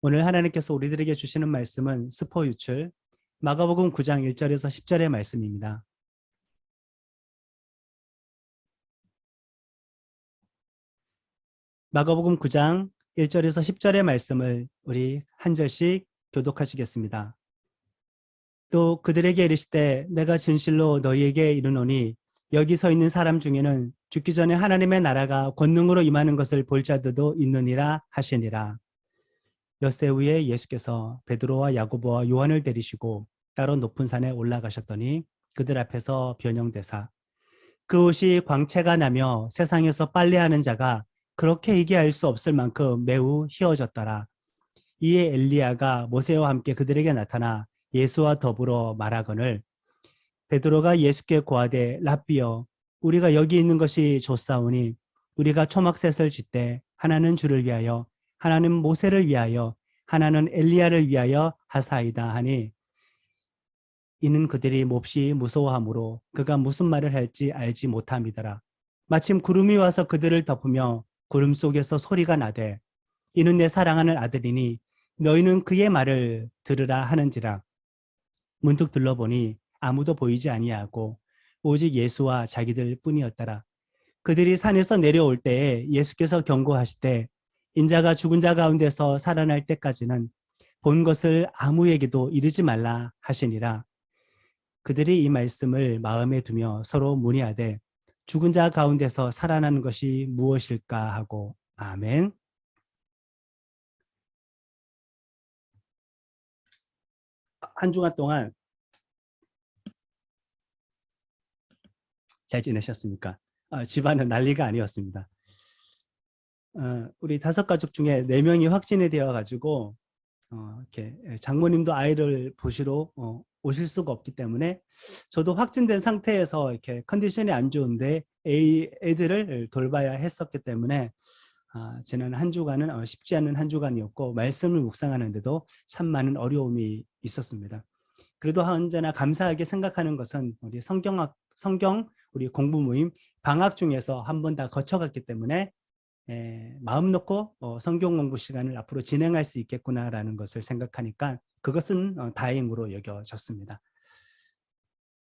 오늘 하나님께서 우리들에게 주시는 말씀은 스포 유출, 마가복음 9장 1절에서 10절의 말씀입니다. 마가복음 9장 1절에서 10절의 말씀을 우리 한 절씩 교독하시겠습니다. 또 그들에게 이르시되 내가 진실로 너희에게 이르노니 여기 서 있는 사람 중에는 죽기 전에 하나님의 나라가 권능으로 임하는 것을 볼 자들도 있느니라 하시니라. 엿새 후에 예수께서 베드로와 야고보와 요한을 데리시고 따로 높은 산에 올라가셨더니 그들 앞에서 변형되사 그 옷이 광채가 나며 세상에서 빨래하는 자가 그렇게 희귀할 수 없을 만큼 매우 희어졌더라. 이에 엘리야가 모세와 함께 그들에게 나타나 예수와 더불어 말하거늘 베드로가 예수께 고하되 랍비여 우리가 여기 있는 것이 좋사오니 우리가 초막셋을 짓되 하나는 주를 위하여 하나는 모세를 위하여 하나는 엘리야를 위하여 하사이다 하니 이는 그들이 몹시 무서워하므로 그가 무슨 말을 할지 알지 못함이더라. 마침 구름이 와서 그들을 덮으며 구름 속에서 소리가 나되 이는 내 사랑하는 아들이니 너희는 그의 말을 들으라 하는지라. 문득 둘러보니 아무도 보이지 아니하고 오직 예수와 자기들 뿐이었더라. 그들이 산에서 내려올 때에 예수께서 경고하시되 인자가 죽은 자 가운데서 살아날 때까지는 본 것을 아무에게도 이르지 말라 하시니라. 그들이 이 말씀을 마음에 두며 서로 문의하되 죽은 자 가운데서 살아나는 것이 무엇일까 하고 아멘. 한 주간 동안 잘 지내셨습니까? 집안은 난리가 아니었습니다. 우리 5가족 중에 4명이 확진이 되어가지고 이렇게 장모님도 아이를 보시러 오실 수가 없기 때문에 저도 확진된 상태에서 이렇게 컨디션이 안 좋은데 애들을 돌봐야 했었기 때문에 지난 한 주간은 쉽지 않은 한 주간이었고 말씀을 묵상하는데도 참 많은 어려움이 있었습니다. 그래도 언제나 감사하게 생각하는 것은 우리 성경 우리 공부 모임 방학 중에서 한 번 다 거쳐갔기 때문에 마음 놓고 성경 공부 시간을 앞으로 진행할 수 있겠구나라는 것을 생각하니까 그것은 다행으로 여겨졌습니다.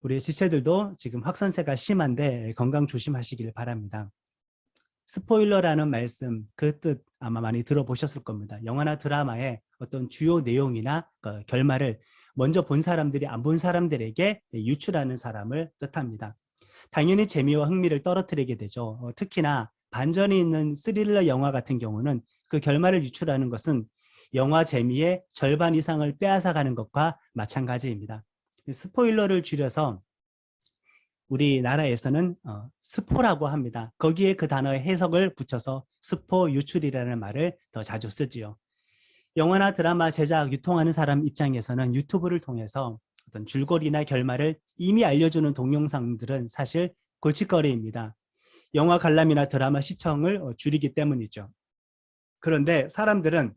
우리 지체들도 지금 확산세가 심한데 건강 조심하시길 바랍니다. 스포일러라는 말씀, 그 뜻 아마 많이 들어보셨을 겁니다. 영화나 드라마의 어떤 주요 내용이나 그 결말을 먼저 본 사람들이 안 본 사람들에게 유출하는 사람을 뜻합니다. 당연히 재미와 흥미를 떨어뜨리게 되죠. 특히나 반전이 있는 스릴러 영화 같은 경우는 그 결말을 유출하는 것은 영화 재미의 절반 이상을 빼앗아가는 것과 마찬가지입니다. 스포일러를 줄여서 우리나라에서는 스포라고 합니다. 거기에 그 단어의 해석을 붙여서 스포 유출이라는 말을 더 자주 쓰지요. 영화나 드라마 제작, 유통하는 사람 입장에서는 유튜브를 통해서 어떤 줄거리나 결말을 이미 알려주는 동영상들은 사실 골칫거리입니다. 영화 관람이나 드라마 시청을 줄이기 때문이죠. 그런데 사람들은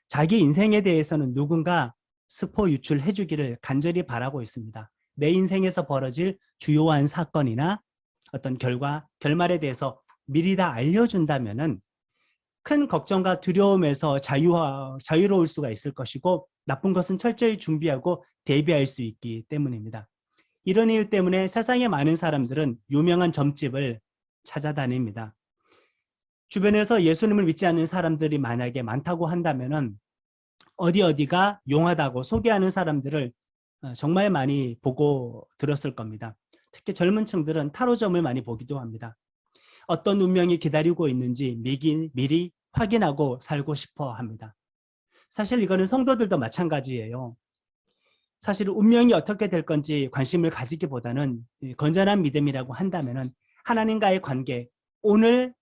자기 인생에 대해서는 누군가 스포 유출해 주기를 간절히 바라고 있습니다. 내 인생에서 벌어질 주요한 사건이나 어떤 결말에 대해서 미리 다 알려준다면은 큰 걱정과 두려움에서 자유로울 수가 있을 것이고 나쁜 것은 철저히 준비하고 대비할 수 있기 때문입니다. 이런 이유 때문에 세상에 많은 사람들은 유명한 점집을 찾아다닙니다. 주변에서 예수님을 믿지 않는 사람들이 만약에 많다고 한다면은 어디가 용하다고 소개하는 사람들을 정말 많이 보고 들었을 겁니다. 특히 젊은 층들은 타로점을 많이 보기도 합니다. 어떤 운명이 기다리고 있는지 미리 확인하고 살고 싶어 합니다. 사실 이거는 성도들도 마찬가지예요. 사실 운명이 어떻게 될 건지 관심을 가지기보다는 건전한 믿음이라고 한다면은 하나님과의 관계, 오늘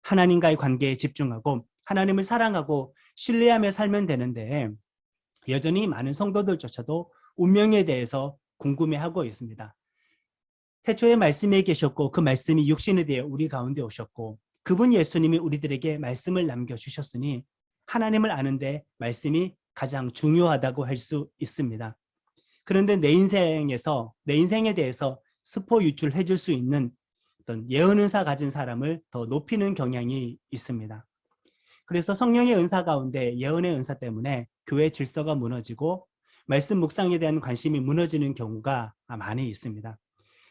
하나님과의 관계에 집중하고 하나님을 사랑하고 신뢰하며 살면 되는데 여전히 많은 성도들조차도 운명에 대해서 궁금해하고 있습니다. 태초에 말씀이 계셨고 그 말씀이 육신이 되어 우리 가운데 오셨고 그분 예수님이 우리들에게 말씀을 남겨주셨으니 하나님을 아는데 말씀이 가장 중요하다고 할 수 있습니다. 그런데 내 인생에 대해서 스포 유출해 줄 수 있는 어떤 예언 은사 가진 사람을 더 높이는 경향이 있습니다. 그래서 성령의 은사 가운데 예언의 은사 때문에 교회 질서가 무너지고 말씀 묵상에 대한 관심이 무너지는 경우가 많이 있습니다.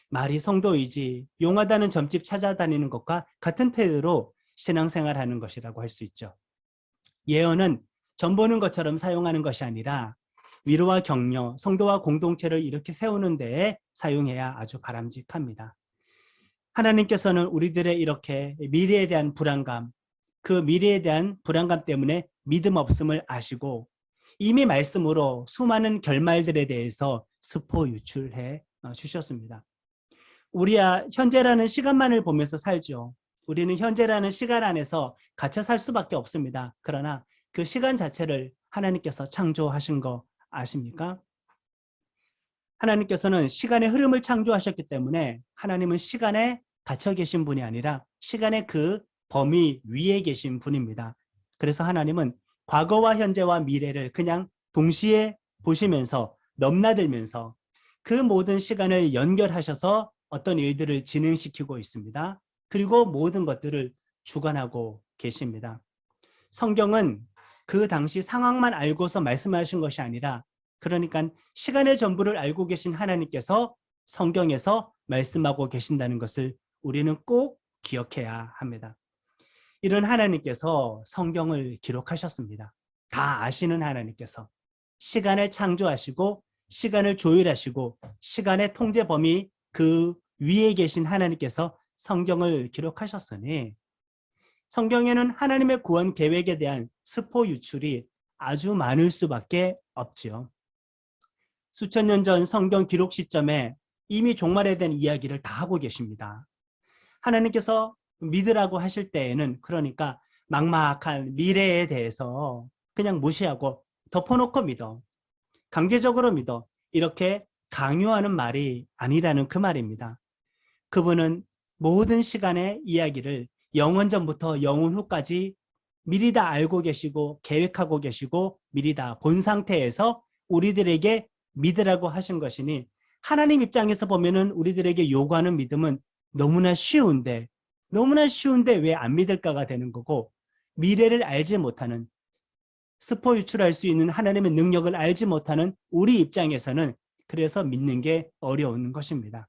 말이 성도이지 용하다는 점집 찾아다니는 것과 같은 태도로 신앙생활하는 것이라고 할 수 있죠. 예언은 전 보는 것처럼 사용하는 것이 아니라 위로와 격려, 성도와 공동체를 이렇게 세우는 데에 사용해야 아주 바람직합니다. 하나님께서는 우리들의 이렇게 미래에 대한 불안감, 그 미래에 대한 불안감 때문에 믿음 없음을 아시고 이미 말씀으로 수많은 결말들에 대해서 스포 유출해 주셨습니다. 우리야 현재라는 시간만을 보면서 살죠. 우리는 현재라는 시간 안에서 갇혀 살 수밖에 없습니다. 그러나 그 시간 자체를 하나님께서 창조하신 거 아십니까? 하나님께서는 시간의 흐름을 창조하셨기 때문에 하나님은 시간에 갇혀 계신 분이 아니라 시간의 그 범위 위에 계신 분입니다. 그래서 하나님은 과거와 현재와 미래를 그냥 동시에 보시면서 넘나들면서 그 모든 시간을 연결하셔서 어떤 일들을 진행시키고 있습니다. 그리고 모든 것들을 주관하고 계십니다. 성경은 그 당시 상황만 알고서 말씀하신 것이 아니라 그러니까 시간의 전부를 알고 계신 하나님께서 성경에서 말씀하고 계신다는 것을 우리는 꼭 기억해야 합니다. 이런 하나님께서 성경을 기록하셨습니다. 다 아시는 하나님께서 시간을 창조하시고 시간을 조율하시고 시간의 통제 범위 그 위에 계신 하나님께서 성경을 기록하셨으니 성경에는 하나님의 구원 계획에 대한 스포 유출이 아주 많을 수밖에 없지요. 수천 년 전 성경 기록 시점에 이미 종말에 대한 이야기를 다 하고 계십니다. 하나님께서 믿으라고 하실 때에는 그러니까 막막한 미래에 대해서 그냥 무시하고 덮어놓고 믿어. 강제적으로 믿어. 이렇게 강요하는 말이 아니라는 그 말입니다. 그분은 모든 시간의 이야기를 영원 전부터 영원 후까지 미리 다 알고 계시고 계획하고 계시고 미리 다 본 상태에서 우리들에게 믿으라고 하신 것이니 하나님 입장에서 보면은 우리들에게 요구하는 믿음은 너무나 쉬운데 왜 안 믿을까가 되는 거고 미래를 알지 못하는 스포 유출할 수 있는 하나님의 능력을 알지 못하는 우리 입장에서는 그래서 믿는 게 어려운 것입니다.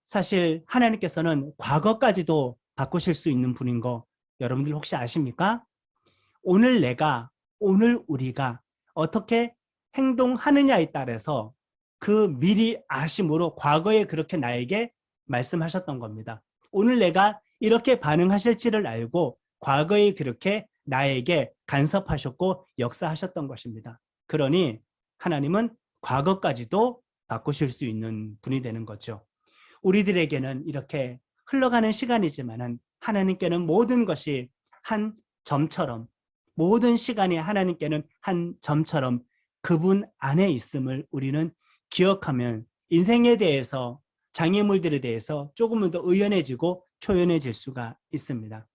사실 하나님께서는 과거까지도 바꾸실 수 있는 분인 거 여러분들 혹시 아십니까? 오늘 우리가 어떻게 행동하느냐에 따라서 그 미리 아심으로 과거에 그렇게 나에게 말씀하셨던 겁니다. 오늘 내가 이렇게 반응하실지를 알고 과거에 그렇게 나에게 간섭하셨고 역사하셨던 것입니다. 그러니 하나님은 과거까지도 바꾸실 수 있는 분이 되는 거죠. 우리들에게는 이렇게 흘러가는 시간이지만은 하나님께는 모든 것이 한 점처럼 모든 시간이 하나님께는 한 점처럼 그분 안에 있음을 우리는 기억하면 인생에 대해서 장애물들에 대해서 조금은 더 의연해지고 초연해질 수가 있습니다.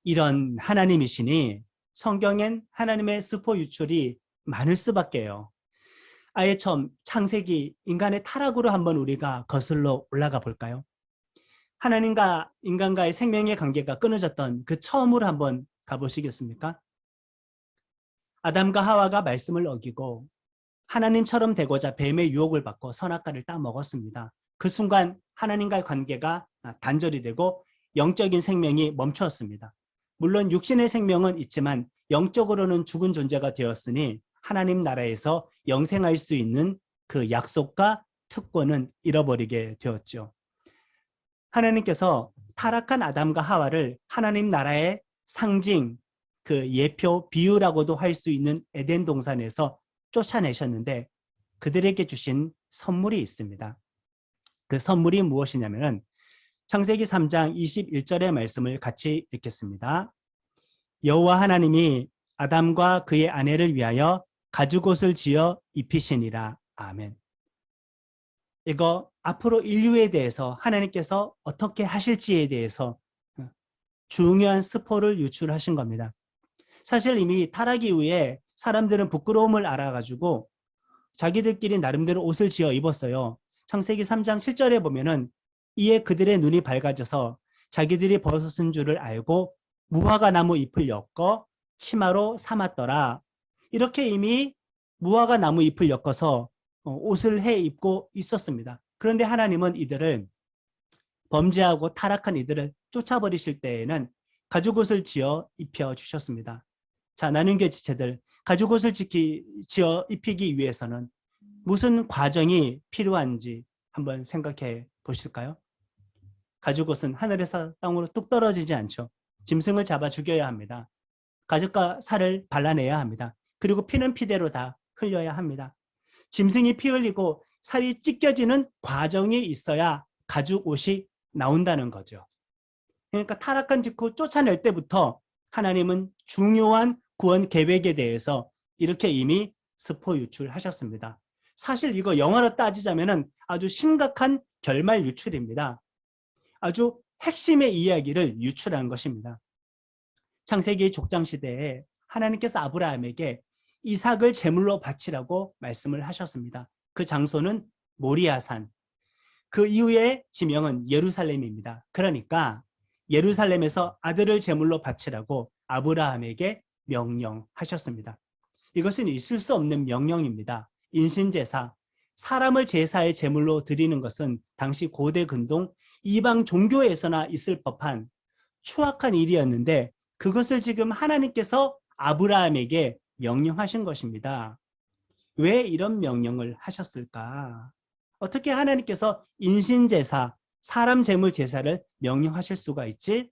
이런 하나님이시니 성경엔 하나님의 스포 유출이 많을 수밖에요. 아예 처음 창세기 인간의 타락으로 한번 우리가 거슬러 올라가 볼까요? 하나님과 인간과의 생명의 관계가 끊어졌던 그 처음으로 한번 가보시겠습니까? 아담과 하와가 말씀을 어기고 하나님처럼 되고자 뱀의 유혹을 받고 선악과를 따 먹었습니다. 그 순간 하나님과의 관계가 단절이 되고 영적인 생명이 멈추었습니다. 물론 육신의 생명은 있지만 영적으로는 죽은 존재가 되었으니 하나님 나라에서 영생할 수 있는 그 약속과 특권은 잃어버리게 되었죠. 하나님께서 타락한 아담과 하와를 하나님 나라의 상징, 그 예표, 비유라고도 할 수 있는 에덴 동산에서 쫓아내셨는데 그들에게 주신 선물이 있습니다. 그 선물이 무엇이냐면은 창세기 3장 21절의 말씀을 같이 읽겠습니다. 여호와 하나님이 아담과 그의 아내를 위하여 가죽옷을 지어 입히시니라. 아멘. 이거 앞으로 인류에 대해서 하나님께서 어떻게 하실지에 대해서 중요한 스포를 유출하신 겁니다. 사실 이미 타락 이후에 사람들은 부끄러움을 알아가지고 자기들끼리 나름대로 옷을 지어 입었어요. 창세기 3장 7절에 보면은 이에 그들의 눈이 밝아져서 자기들이 벗은 줄을 알고 무화과 나무 잎을 엮어 치마로 삼았더라. 이렇게 이미 무화과 나무 잎을 엮어서 옷을 해 입고 있었습니다. 그런데 하나님은 이들을 범죄하고 타락한 이들을 쫓아버리실 때에는 가죽옷을 지어 입혀 주셨습니다. 자, 나눔교회 지체들, 가죽옷을 지어 입히기 위해서는 무슨 과정이 필요한지 한번 생각해 보실까요? 가죽옷은 하늘에서 땅으로 뚝 떨어지지 않죠. 짐승을 잡아 죽여야 합니다. 가죽과 살을 발라내야 합니다. 그리고 피는 피대로 다 흘려야 합니다. 짐승이 피 흘리고 살이 찢겨지는 과정이 있어야 가죽 옷이 나온다는 거죠. 그러니까 타락한 직후 쫓아낼 때부터 하나님은 중요한 구원 계획에 대해서 이렇게 이미 스포 유출하셨습니다. 사실 이거 영어로 따지자면 아주 심각한 결말 유출입니다. 아주 핵심의 이야기를 유출한 것입니다. 창세기 족장 시대에 하나님께서 아브라함에게 이삭을 제물로 바치라고 말씀을 하셨습니다. 그 장소는 모리아산. 그 이후에 지명은 예루살렘입니다. 그러니까 예루살렘에서 아들을 제물로 바치라고 아브라함에게 명령하셨습니다. 이것은 있을 수 없는 명령입니다. 인신제사, 사람을 제사의 제물로 드리는 것은 당시 고대 근동 이방 종교에서나 있을 법한 추악한 일이었는데 그것을 지금 하나님께서 아브라함에게 명령하신 것입니다. 왜 이런 명령을 하셨을까? 어떻게 하나님께서 인신제사, 사람 제물 제사를 명령하실 수가 있지?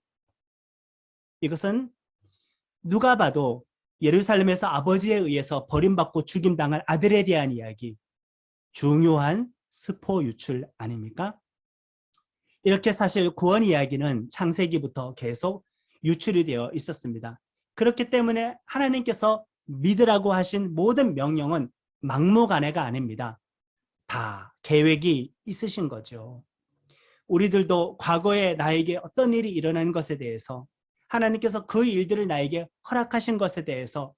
이것은 누가 봐도 예루살렘에서 아버지에 의해서 버림받고 죽임당할 아들에 대한 이야기, 중요한 스포 유출 아닙니까? 이렇게 사실 구원 이야기는 창세기부터 계속 유출이 되어 있었습니다. 그렇기 때문에 하나님께서 믿으라고 하신 모든 명령은 막무가내가 아닙니다. 다 계획이 있으신 거죠. 우리들도 과거에 나에게 어떤 일이 일어난 것에 대해서 하나님께서 그 일들을 나에게 허락하신 것에 대해서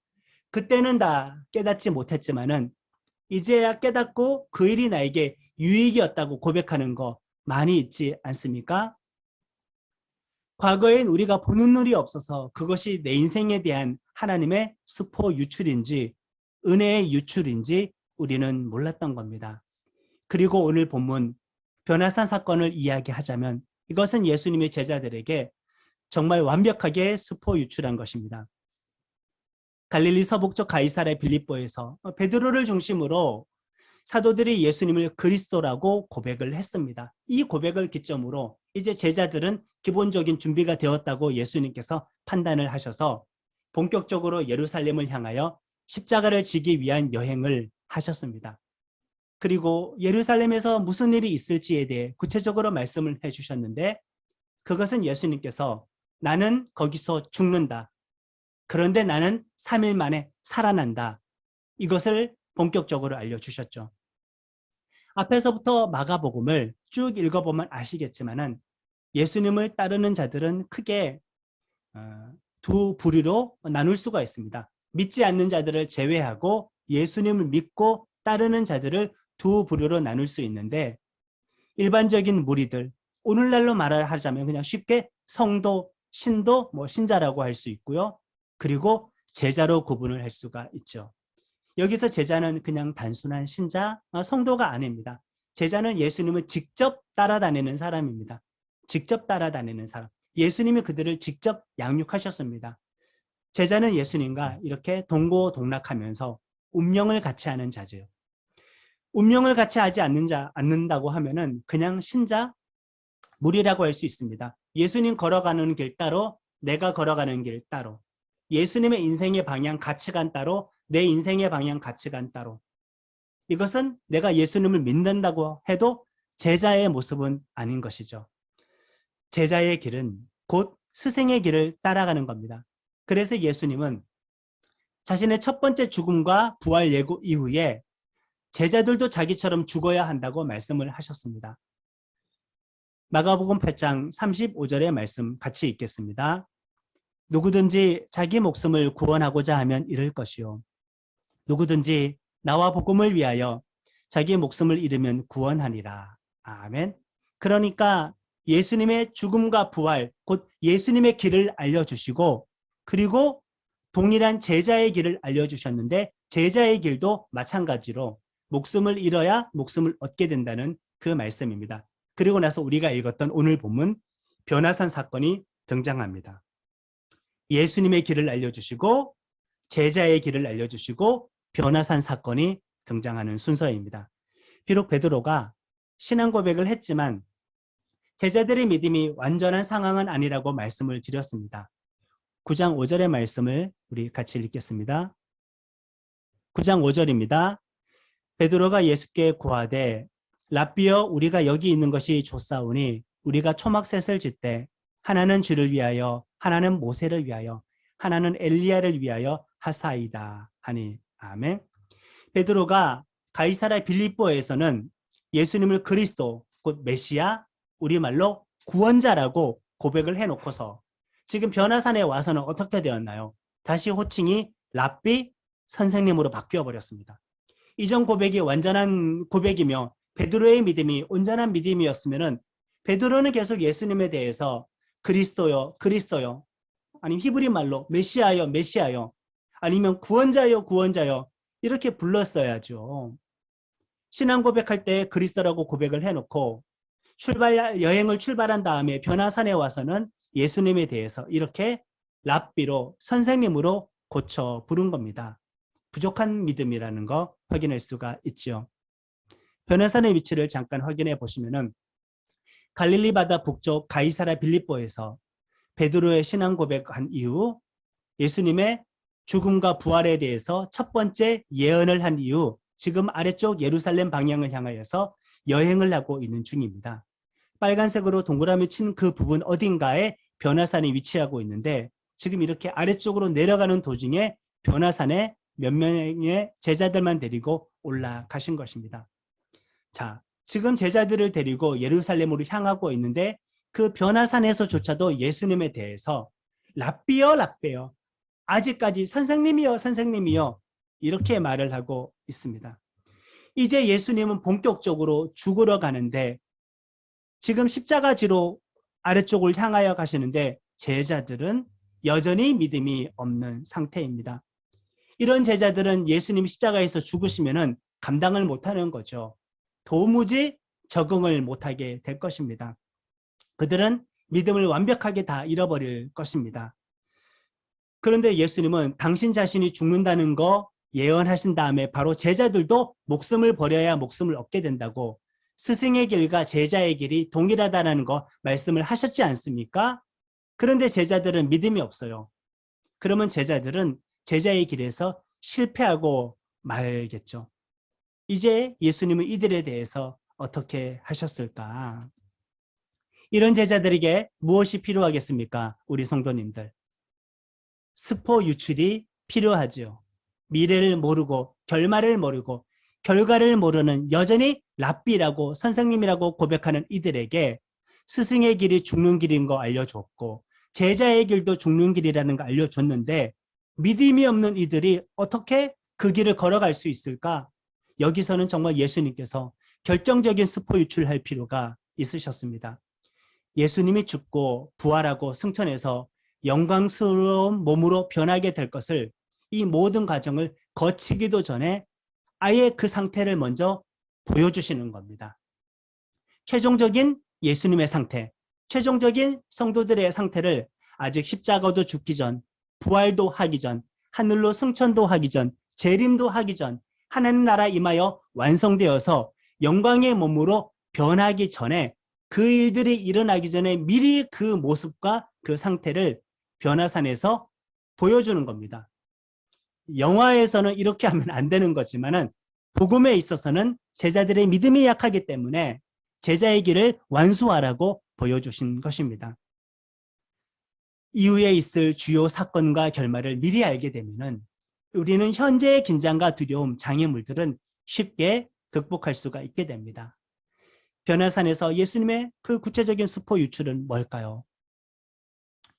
그때는 다 깨닫지 못했지만은 이제야 깨닫고 그 일이 나에게 유익이었다고 고백하는 거 많이 있지 않습니까? 과거엔 우리가 보는 눈이 없어서 그것이 내 인생에 대한 하나님의 스포 유출인지 은혜의 유출인지 우리는 몰랐던 겁니다. 그리고 오늘 본문 변화산 사건을 이야기하자면 이것은 예수님의 제자들에게 정말 완벽하게 스포 유출한 것입니다. 갈릴리 서북쪽 가이사랴 빌립보에서 베드로를 중심으로 사도들이 예수님을 그리스도라고 고백을 했습니다. 이 고백을 기점으로 이제 제자들은 기본적인 준비가 되었다고 예수님께서 판단을 하셔서 본격적으로 예루살렘을 향하여 십자가를 지기 위한 여행을 하셨습니다. 그리고 예루살렘에서 무슨 일이 있을지에 대해 구체적으로 말씀을 해주셨는데 그것은 예수님께서 나는 거기서 죽는다. 그런데 나는 3일 만에 살아난다. 이것을 본격적으로 알려주셨죠. 앞에서부터 마가복음을 쭉 읽어보면 아시겠지만은 예수님을 따르는 자들은 크게 두 부류로 나눌 수가 있습니다. 믿지 않는 자들을 제외하고 예수님을 믿고 따르는 자들을 두 부류로 나눌 수 있는데 일반적인 무리들, 오늘날로 말하자면 그냥 쉽게 성도, 신도, 신자라고 할 수 있고요. 그리고 제자로 구분을 할 수가 있죠. 여기서 제자는 그냥 단순한 신자, 성도가 아닙니다. 제자는 예수님을 직접 따라다니는 사람입니다. 직접 따라다니는 사람. 예수님이 그들을 직접 양육하셨습니다. 제자는 예수님과 이렇게 동고동락하면서 운명을 같이 하는 자죠. 운명을 같이 하지 않는다고 하면은 그냥 신자, 무리라고 할 수 있습니다. 예수님 걸어가는 길 따로, 내가 걸어가는 길 따로. 예수님의 인생의 방향, 가치관 따로, 내 인생의 방향, 가치관 따로. 이것은 내가 예수님을 믿는다고 해도 제자의 모습은 아닌 것이죠. 제자의 길은 곧 스승의 길을 따라가는 겁니다. 그래서 예수님은 자신의 첫 번째 죽음과 부활 예고 이후에 제자들도 자기처럼 죽어야 한다고 말씀을 하셨습니다. 마가복음 8장 35절의 말씀 같이 읽겠습니다. 누구든지 자기 목숨을 구원하고자 하면 잃을 것이요. 누구든지 나와 복음을 위하여 자기 목숨을 잃으면 구원하니라. 아멘. 그러니까 예수님의 죽음과 부활, 곧 예수님의 길을 알려주시고 그리고 동일한 제자의 길을 알려주셨는데 제자의 길도 마찬가지로 목숨을 잃어야 목숨을 얻게 된다는 그 말씀입니다. 그리고 나서 우리가 읽었던 오늘 본문 변화산 사건이 등장합니다. 예수님의 길을 알려주시고 제자의 길을 알려주시고 변화산 사건이 등장하는 순서입니다. 비록 베드로가 신앙 고백을 했지만 제자들의 믿음이 완전한 상황은 아니라고 말씀을 드렸습니다. 9장 5절의 말씀을 우리 같이 읽겠습니다. 9장 5절입니다. 베드로가 예수께 고하되 랍비여 우리가 여기 있는 것이 좋사오니 우리가 초막셋을 짓되 하나는 주를 위하여 하나는 모세를 위하여 하나는 엘리야를 위하여 하사이다 하니. 아멘. 베드로가 가이사랴 빌립보에서는 예수님을 그리스도 곧 메시아 우리말로 구원자라고 고백을 해놓고서 지금 변화산에 와서는 어떻게 되었나요? 다시 호칭이 랍비 선생님으로 바뀌어 버렸습니다. 이전 고백이 완전한 고백이며 베드로의 믿음이 온전한 믿음이었으면은 베드로는 계속 예수님에 대해서 그리스도요, 그리스도요, 아니면 히브리 말로 메시아요, 메시아요, 아니면 구원자요, 구원자요 이렇게 불렀어야죠. 신앙 고백할 때 그리스도라고 고백을 해놓고 여행을 출발한 다음에 변화산에 와서는 예수님에 대해서 이렇게 랍비로 선생님으로 고쳐 부른 겁니다. 부족한 믿음이라는 거 확인할 수가 있죠. 변화산의 위치를 잠깐 확인해 보시면은 갈릴리 바다 북쪽 가이사랴 빌립보에서 베드로의 신앙 고백한 이후 예수님의 죽음과 부활에 대해서 첫 번째 예언을 한 이후 지금 아래쪽 예루살렘 방향을 향하여서 여행을 하고 있는 중입니다. 빨간색으로 동그라미 친 그 부분 어딘가에 변화산이 위치하고 있는데 지금 이렇게 아래쪽으로 내려가는 도중에 변화산에 몇 명의 제자들만 데리고 올라가신 것입니다. 자, 지금 제자들을 데리고 예루살렘으로 향하고 있는데 그 변화산에서조차도 예수님에 대해서 랍비여 랍비여 아직까지 선생님이여 선생님이여 이렇게 말을 하고 있습니다. 이제 예수님은 본격적으로 죽으러 가는데 지금 십자가지로 아래쪽을 향하여 가시는데 제자들은 여전히 믿음이 없는 상태입니다. 이런 제자들은 예수님 십자가에서 죽으시면은 감당을 못하는 거죠. 도무지 적응을 못하게 될 것입니다. 그들은 믿음을 완벽하게 다 잃어버릴 것입니다. 그런데 예수님은 당신 자신이 죽는다는 거 예언하신 다음에 바로 제자들도 목숨을 버려야 목숨을 얻게 된다고 스승의 길과 제자의 길이 동일하다는 거 말씀을 하셨지 않습니까? 그런데 제자들은 믿음이 없어요. 그러면 제자들은 제자의 길에서 실패하고 말겠죠. 이제 예수님은 이들에 대해서 어떻게 하셨을까? 이런 제자들에게 무엇이 필요하겠습니까? 우리 성도님들. 스포 유출이 필요하죠. 미래를 모르고 결말을 모르고 결과를 모르는 여전히 랍비라고 선생님이라고 고백하는 이들에게 스승의 길이 죽는 길인 거 알려줬고 제자의 길도 죽는 길이라는 거 알려줬는데 믿음이 없는 이들이 어떻게 그 길을 걸어갈 수 있을까? 여기서는 정말 예수님께서 결정적인 스포 유출할 필요가 있으셨습니다. 예수님이 죽고 부활하고 승천해서 영광스러운 몸으로 변하게 될 것을 이 모든 과정을 거치기도 전에 아예 그 상태를 먼저 보여주시는 겁니다. 최종적인 예수님의 상태, 최종적인 성도들의 상태를 아직 십자가도 죽기 전, 부활도 하기 전, 하늘로 승천도 하기 전, 재림도 하기 전, 하나님 나라 임하여 완성되어서 영광의 몸으로 변하기 전에 그 일들이 일어나기 전에 미리 그 모습과 그 상태를 변화산에서 보여주는 겁니다. 영화에서는 이렇게 하면 안 되는 거지만은 복음에 있어서는 제자들의 믿음이 약하기 때문에 제자의 길을 완수하라고 보여주신 것입니다. 이후에 있을 주요 사건과 결말을 미리 알게 되면은 우리는 현재의 긴장과 두려움, 장애물들은 쉽게 극복할 수가 있게 됩니다. 변화산에서 예수님의 그 구체적인 스포 유출은 뭘까요?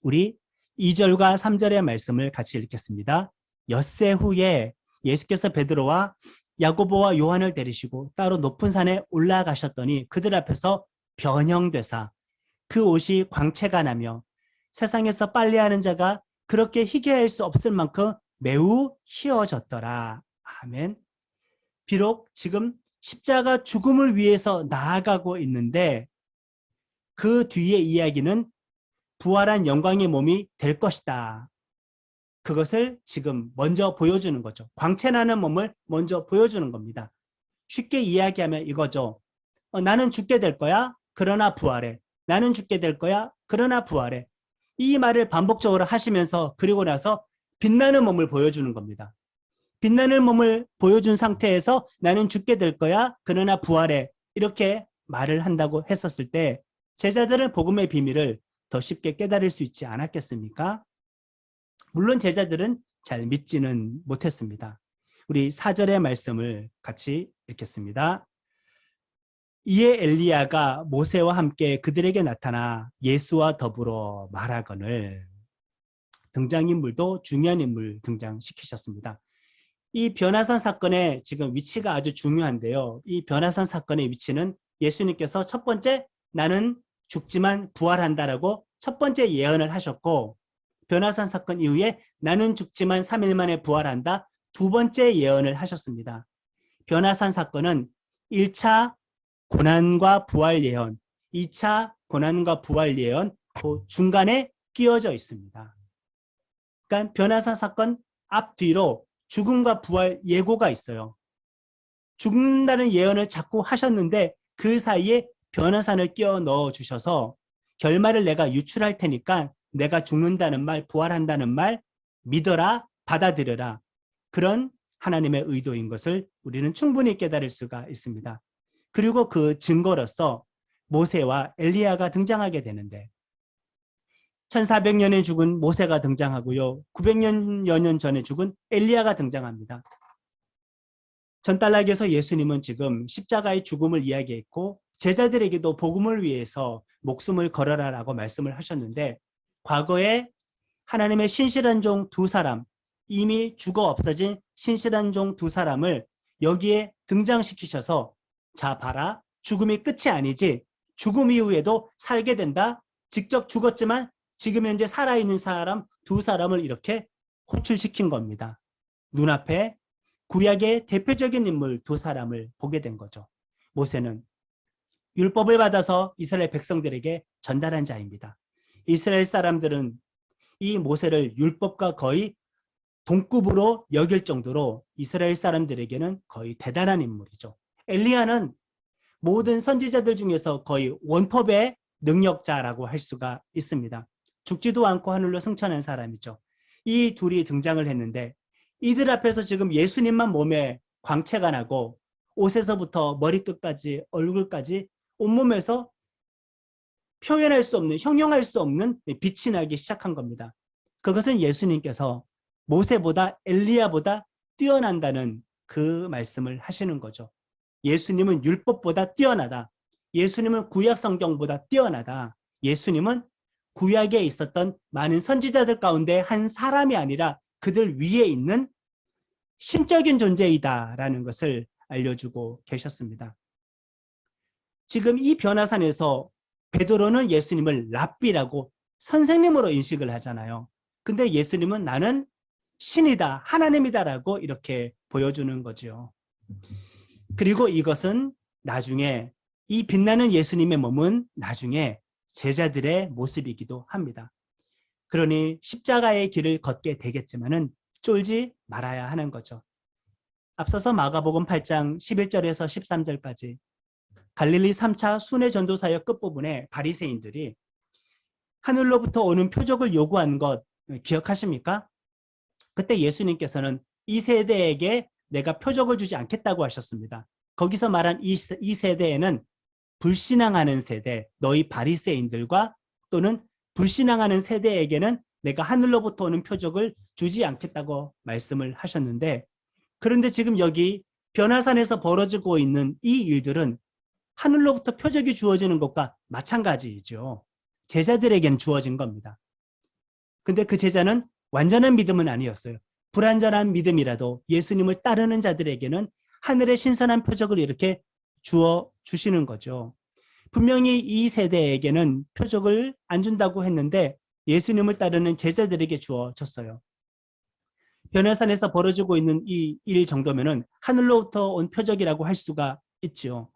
우리 2절과 3절의 말씀을 같이 읽겠습니다. 엿새 후에 예수께서 베드로와 야고보와 요한을 데리시고 따로 높은 산에 올라가셨더니 그들 앞에서 변형되사 그 옷이 광채가 나며 세상에서 빨래하는 자가 그렇게 희게할 수 없을 만큼 매우 희어졌더라. 아멘. 비록 지금 십자가 죽음을 위해서 나아가고 있는데 그 뒤의 이야기는 부활한 영광의 몸이 될 것이다. 그것을 지금 먼저 보여주는 거죠. 광채나는 몸을 먼저 보여주는 겁니다. 쉽게 이야기하면 이거죠. 나는 죽게 될 거야. 그러나 부활해. 나는 죽게 될 거야. 그러나 부활해. 이 말을 반복적으로 하시면서 그리고 나서 빛나는 몸을 보여주는 겁니다. 빛나는 몸을 보여준 상태에서 나는 죽게 될 거야. 그러나 부활해. 이렇게 말을 한다고 했었을 때 제자들은 복음의 비밀을 더 쉽게 깨달을 수 있지 않았겠습니까? 물론 제자들은 잘 믿지는 못했습니다. 우리 4절의 말씀을 같이 읽겠습니다. 이에 엘리야가 모세와 함께 그들에게 나타나 예수와 더불어 말하거늘. 등장인물도 중요한 인물 등장시키셨습니다. 이 변화산 사건의 지금 위치가 아주 중요한데요. 이 변화산 사건의 위치는 예수님께서 첫 번째 나는 죽지만 부활한다라고 첫 번째 예언을 하셨고, 변화산 사건 이후에 나는 죽지만 3일 만에 부활한다 두 번째 예언을 하셨습니다. 변화산 사건은 1차 고난과 부활 예언, 2차 고난과 부활 예언, 그 중간에 끼어져 있습니다. 그러니까 변화산 사건 앞뒤로 죽음과 부활 예고가 있어요. 죽는다는 예언을 자꾸 하셨는데 그 사이에 변화산을 끼워 넣어 주셔서 결말을 내가 유출할 테니까 내가 죽는다는 말, 부활한다는 말 믿어라, 받아들여라. 그런 하나님의 의도인 것을 우리는 충분히 깨달을 수가 있습니다. 그리고 그 증거로서 모세와 엘리야가 등장하게 되는데 1400년에 죽은 모세가 등장하고요. 900여 년 전에 죽은 엘리야가 등장합니다. 전달락에서 예수님은 지금 십자가의 죽음을 이야기했고 제자들에게도 복음을 위해서 목숨을 걸어라라고 말씀을 하셨는데 과거에 하나님의 신실한 종 두 사람, 이미 죽어 없어진 신실한 종 두 사람을 여기에 등장시키셔서 자 봐라, 죽음이 끝이 아니지, 죽음 이후에도 살게 된다, 직접 죽었지만 지금 현재 살아있는 사람 두 사람을 이렇게 호출시킨 겁니다. 눈앞에 구약의 대표적인 인물 두 사람을 보게 된 거죠. 모세는 율법을 받아서 이스라엘 백성들에게 전달한 자입니다. 이스라엘 사람들은 이 모세를 율법과 거의 동급으로 여길 정도로 이스라엘 사람들에게는 거의 대단한 인물이죠. 엘리야는 모든 선지자들 중에서 거의 원톱의 능력자라고 할 수가 있습니다. 죽지도 않고 하늘로 승천한 사람이죠. 이 둘이 등장을 했는데 이들 앞에서 지금 예수님만 몸에 광채가 나고 옷에서부터 머리끝까지 얼굴까지 온몸에서 표현할 수 없는, 형용할 수 없는 빛이 나기 시작한 겁니다. 그것은 예수님께서 모세보다 엘리야보다 뛰어난다는 그 말씀을 하시는 거죠. 예수님은 율법보다 뛰어나다. 예수님은 구약 성경보다 뛰어나다. 예수님은 구약에 있었던 많은 선지자들 가운데 한 사람이 아니라 그들 위에 있는 신적인 존재이다라는 것을 알려주고 계셨습니다. 지금 이 변화산에서 베드로는 예수님을 랍비라고 선생님으로 인식을 하잖아요. 근데 예수님은 나는 신이다, 하나님이다라고 이렇게 보여주는 거죠. 그리고 이것은 나중에 이 빛나는 예수님의 몸은 나중에 제자들의 모습이기도 합니다. 그러니 십자가의 길을 걷게 되겠지만은 쫄지 말아야 하는 거죠. 앞서서 마가복음 8장 11절에서 13절까지 갈릴리 3차 순회 전도사역 끝부분에 바리새인들이 하늘로부터 오는 표적을 요구한 것 기억하십니까? 그때 예수님께서는 이 세대에게 내가 표적을 주지 않겠다고 하셨습니다. 거기서 말한 이 세대에는 불신앙하는 세대, 너희 바리새인들과 또는 불신앙하는 세대에게는 내가 하늘로부터 오는 표적을 주지 않겠다고 말씀을 하셨는데, 그런데 지금 여기 변화산에서 벌어지고 있는 이 일들은 하늘로부터 표적이 주어지는 것과 마찬가지이죠. 제자들에게는 주어진 겁니다. 근데 그 제자는 완전한 믿음은 아니었어요. 불완전한 믿음이라도 예수님을 따르는 자들에게는 하늘의 신선한 표적을 이렇게 주어 주시는 거죠. 분명히 이 세대에게는 표적을 안 준다고 했는데 예수님을 따르는 제자들에게 주어졌어요. 변화산에서 벌어지고 있는 이 일 정도면은 하늘로부터 온 표적이라고 할 수가 있죠.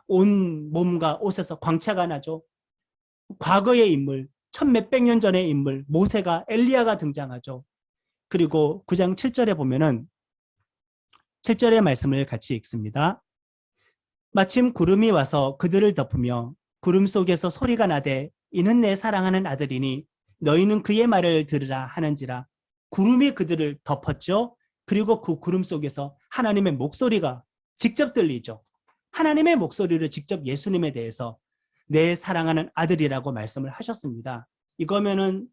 온 몸과 옷에서 광채가 나죠. 과거의 인물, 천 몇백 년 전의 인물, 모세가 엘리야가 등장하죠. 그리고 9장 7절에 보면은 7절의 말씀을 같이 읽습니다. 마침 구름이 와서 그들을 덮으며 구름 속에서 소리가 나되 이는 내 사랑하는 아들이니 너희는 그의 말을 들으라 하는지라. 구름이 그들을 덮었죠. 그리고 그 구름 속에서 하나님의 목소리가 직접 들리죠. 하나님의 목소리를 직접 예수님에 대해서 내 사랑하는 아들이라고 말씀을 하셨습니다. 이거면은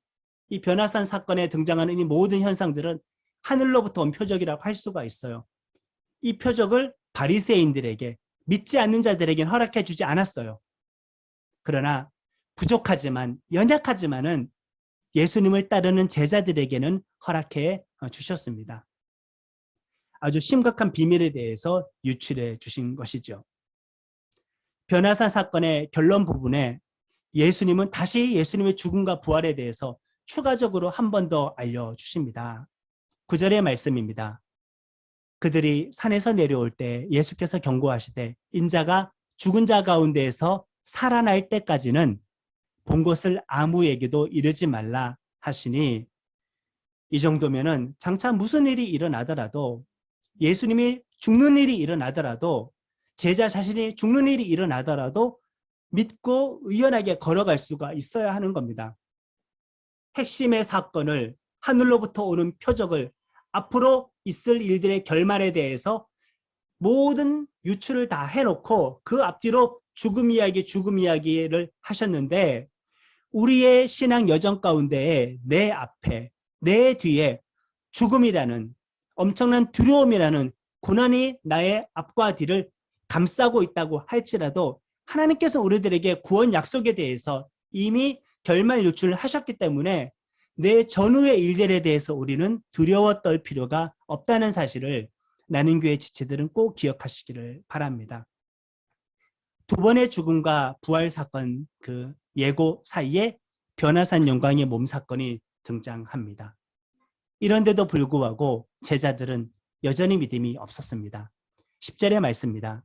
이 변화산 사건에 등장하는 이 모든 현상들은 하늘로부터 온 표적이라고 할 수가 있어요. 이 표적을 바리새인들에게 믿지 않는 자들에게는 허락해 주지 않았어요. 그러나 부족하지만 연약하지만은 예수님을 따르는 제자들에게는 허락해 주셨습니다. 아주 심각한 비밀에 대해서 유출해 주신 것이죠. 변화산 사건의 결론 부분에 예수님은 다시 예수님의 죽음과 부활에 대해서 추가적으로 한 번 더 알려주십니다. 9절의 말씀입니다. 그들이 산에서 내려올 때 예수께서 경고하시되 인자가 죽은 자 가운데에서 살아날 때까지는 본 것을 아무에게도 이르지 말라 하시니, 이 정도면은 장차 무슨 일이 일어나더라도, 예수님이 죽는 일이 일어나더라도, 제자 자신이 죽는 일이 일어나더라도 믿고 의연하게 걸어갈 수가 있어야 하는 겁니다. 핵심의 사건을, 하늘로부터 오는 표적을, 앞으로 있을 일들의 결말에 대해서 모든 유추를 다 해놓고 그 앞뒤로 죽음 이야기를 하셨는데, 우리의 신앙 여정 가운데에 내 앞에, 내 뒤에 죽음이라는 엄청난 두려움이라는 고난이 나의 앞과 뒤를 감싸고 있다고 할지라도 하나님께서 우리들에게 구원 약속에 대해서 이미 결말 유출을 하셨기 때문에 내 전후의 일들에 대해서 우리는 두려워 떨 필요가 없다는 사실을 나눔교회 지체들은 꼭 기억하시기를 바랍니다. 두 번의 죽음과 부활 사건 그 예고 사이에 변화산 영광의 몸 사건이 등장합니다. 이런데도 불구하고 제자들은 여전히 믿음이 없었습니다. 10절의 말씀입니다.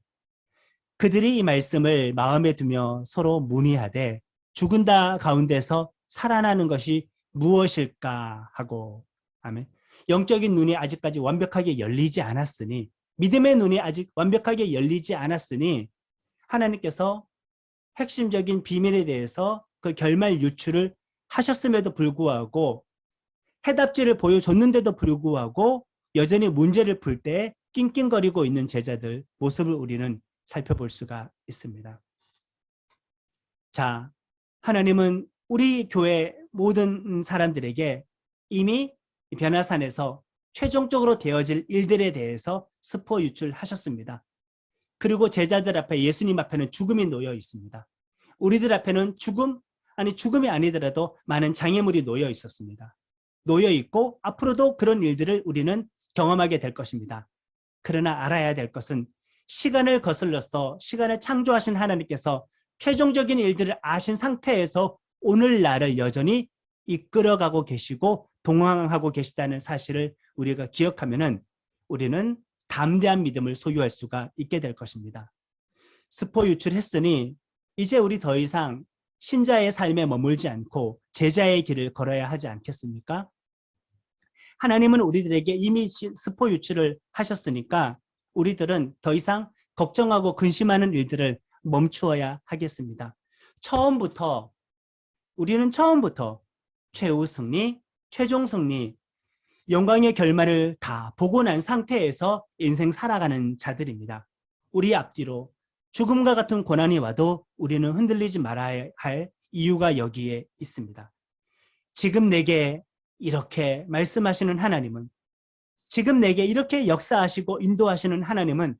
그들이 이 말씀을 마음에 두며 서로 문의하되 죽은 자 가운데서 살아나는 것이 무엇일까 하고. 아멘. 영적인 눈이 아직까지 완벽하게 열리지 않았으니, 믿음의 눈이 아직 완벽하게 열리지 않았으니 하나님께서 핵심적인 비밀에 대해서 그 결말 유출을 하셨음에도 불구하고, 해답지를 보여줬는데도 불구하고 여전히 문제를 풀 때 낑낑거리고 있는 제자들 모습을 우리는 살펴볼 수가 있습니다. 자, 하나님은 우리 교회 모든 사람들에게 이미 변화산에서 최종적으로 되어질 일들에 대해서 스포 유출하셨습니다. 그리고 제자들 앞에, 예수님 앞에는 죽음이 놓여 있습니다. 우리들 앞에는 죽음이 아니더라도 많은 장애물이 놓여 있었습니다. 놓여 있고 앞으로도 그런 일들을 우리는 경험하게 될 것입니다. 그러나 알아야 될 것은 시간을 거슬러서 시간을 창조하신 하나님께서 최종적인 일들을 아신 상태에서 오늘날을 여전히 이끌어가고 계시고 동행하고 계시다는 사실을 우리가 기억하면은 우리는 담대한 믿음을 소유할 수가 있게 될 것입니다. 스포 유출했으니 이제 우리 더 이상 신자의 삶에 머물지 않고 제자의 길을 걸어야 하지 않겠습니까? 하나님은 우리들에게 이미 스포 유출을 하셨으니까 우리들은 더 이상 걱정하고 근심하는 일들을 멈추어야 하겠습니다. 우리는 처음부터 최후 승리, 최종 승리, 영광의 결말을 다 보고 난 상태에서 인생 살아가는 자들입니다. 우리 앞뒤로 죽음과 같은 고난이 와도 우리는 흔들리지 말아야 할 이유가 여기에 있습니다. 지금 내게 이렇게 말씀하시는 하나님은, 지금 내게 이렇게 역사하시고 인도하시는 하나님은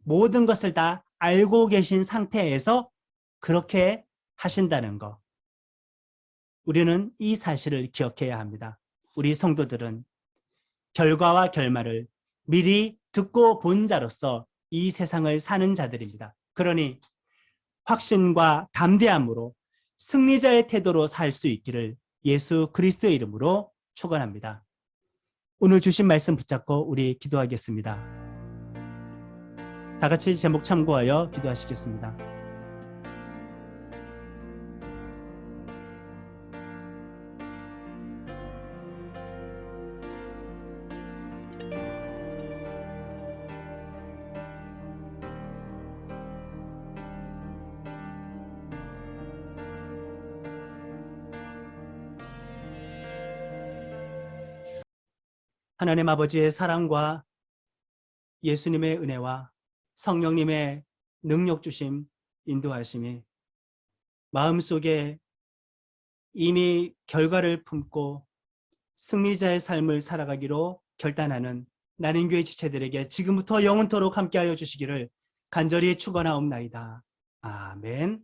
모든 것을 다 알고 계신 상태에서 그렇게 하신다는 것. 우리는 이 사실을 기억해야 합니다. 우리 성도들은 결과와 결말을 미리 듣고 본 자로서 이 세상을 사는 자들입니다. 그러니 확신과 담대함으로 승리자의 태도로 살 수 있기를 예수 그리스도의 이름으로 축원합니다. 오늘 주신 말씀 붙잡고 우리 기도하겠습니다. 다 같이 제목 참고하여 기도하시겠습니다. 하나님 아버지의 사랑과 예수님의 은혜와 성령님의 능력 주심, 인도하심이 마음속에 이미 결과를 품고 승리자의 삶을 살아가기로 결단하는 나린교회 지체들에게 지금부터 영원토록 함께하여 주시기를 간절히 축원하옵나이다. 아멘.